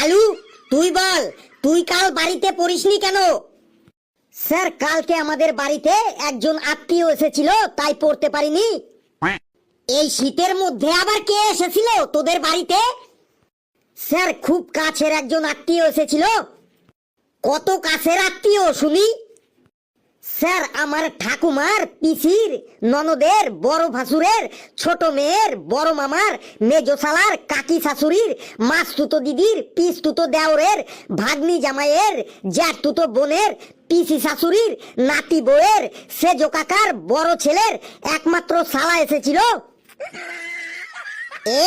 কালু, তুই বল, তুই কাল বাড়িতে পড়িসনি কেন? স্যার, কালকে আমাদের বাড়িতে একজন আত্মীয় এসেছিল, তাই পড়তে পারিনি। এই শীতের মধ্যে আবার কে এসেছিল তোদের বাড়িতে? স্যার, খুব কাছের একজন আত্মীয় এসেছিল। কত কাছের আত্মীয় শুনি? স্যার, আমার ঠাকুমার, পিসির, ননদের, বড় ভাসুরের, ছোট মেয়ের, বড় মামার, মেজো শালার, কাকি শাশুড়ির, মাসতুতো দিদির, পিসতুতো দেওরের, ভাগ্নি জামাইয়ের, জ্যাঠতুতো বোনের, পিসি শাশুড়ির, নাতি বউয়ের, সেজো কাকার বড় ছেলের একমাত্র শালা এসেছিল।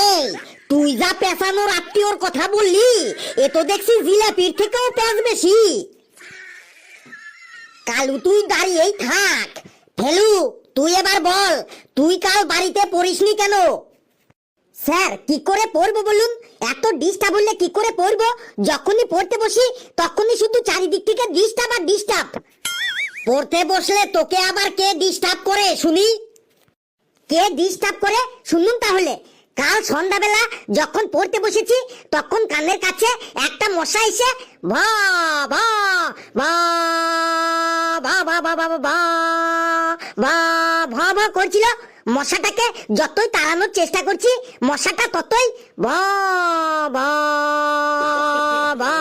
এই, তুই যা পেছানোর আত্মীয়র কথা বললি, এ তো দেখছি জিলাপির থেকেও পেঁচ বেশি। কালু, তুই দাঁড়িয়েই থাক। ফেলু, তুই এবার বল, তুই কাল বাড়িতে পড়িসনি কেন? স্যার, কি করে পড়বো বলুন? এত ডিস্টার্ব হলে কি করে পড়বো? যখনই পড়তে বসি তখনই শুধু চারিদিক থেকে ডিস্টার্ব আর ডিস্টার্ব। পড়তে বসলে তোকে আবার কে ডিস্টার্ব করে শুনি? কে ডিস্টার্ব করে শুনুন তাহলে। কাল সন্ধ্যাবেলা যখন পড়তে বসেছি তখন কানের কাছে একটা মশা এসে ভা ভা ভা ভা ভা ভা ভা ভা ভা ভা ভা করছিল। মশাটাকে যতই তাড়ানোর চেষ্টা করছি মশাটা ততই ভা ভা ভা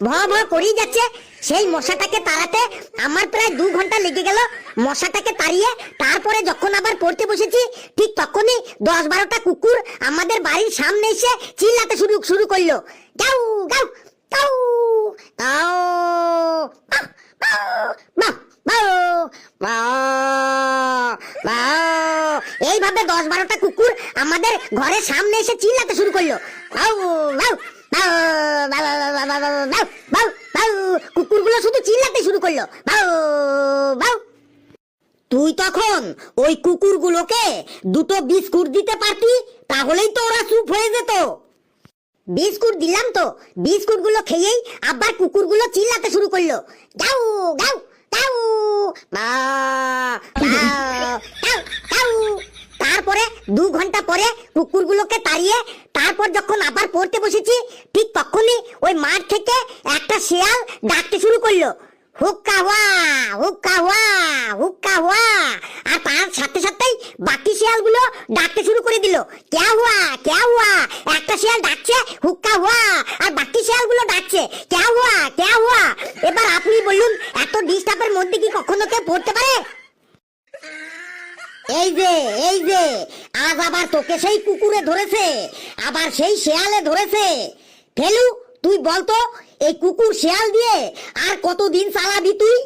ভা ভা করেই যাচ্ছে। সেই মশাটাকে তাড়াতে আমার প্রায় 2 ঘন্টা লেগে গেল। মশাটাকে তাড়িয়ে তারপরে যখন আবার পড়তে বসেছি ঠিক তখনই 10-12টা কুকুর আমাদের বাড়ির সামনে এসে চিল্লাতে শুরু করলো। গাউ গাউ গাউ গাউ এইভাবে 10-12টা কুকুর আমাদের ঘরের সামনে এসে চিল্লাতে শুরু করলো। কুকুরগুলো শুধু চিল্লাতে শুরু করলো। তুই তখন ওই কুকুরগুলোকে 2টো বিস্কুট দিতে পারতি, তাহলেই তো ওরা চুপ হয়ে যেত। বিস্কুট দিলাম তো, বিস্কুটগুলো খেয়েই আবার কুকুরগুলো চিল্লাতে শুরু করলো। Go go go go. তারপরে 2 ঘন্টা পরে কুকুরগুলোকে তাড়িয়ে তারপর যখন আবার পড়তে বসেছি ঠিক তখনই ওই মাঠ থেকে একটা শেয়াল ডাকতে শুরু করলো। হুক্কা হুয়া হুক্কা হুয়া হুক্কা হুয়া। আর তার সাথে সাথেই বাকি শেয়ালগুলো ডাকতে শুরু করে দিল। ক্যা হুয়া ক্যা হুয়া। একটা শেয়াল ডাকছে হুক্কা হুয়া আর বাকি শেয়ালগুলো ডাকছে ক্যা হুয়া ক্যা হুয়া। এবার আপনি বলুন, এত ডিস্টার্বের মধ্যে কি কখনো কেউ পড়তে পারে? এই যে আজ আবার তোকে সেই কুকুরে ধরেছে, আবার সেই শেয়ালে ধরেছে। ফেলু, তুই বলতো এই কুকুর শেয়াল দিয়ে আর কতদিন চালাবি তুই?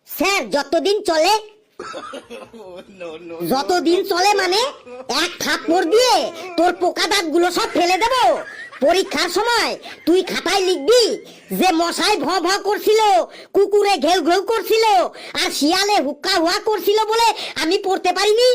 স্যার, যতদিন চলে। যতদিন চলে মানে এক থাপ্পড় দিয়ে তোর পোকা দাঁত গুলো সব ফেলে দেব। পরীক্ষার সময় তুই খাতায় লিখবি যে মশাই ভ ভ করছিল, কুকুরে ঘেউ ঘেউ করছিল আর শিয়ালে হুক্কা হুয়া করছিল বলে আমি পড়তে পারিনি।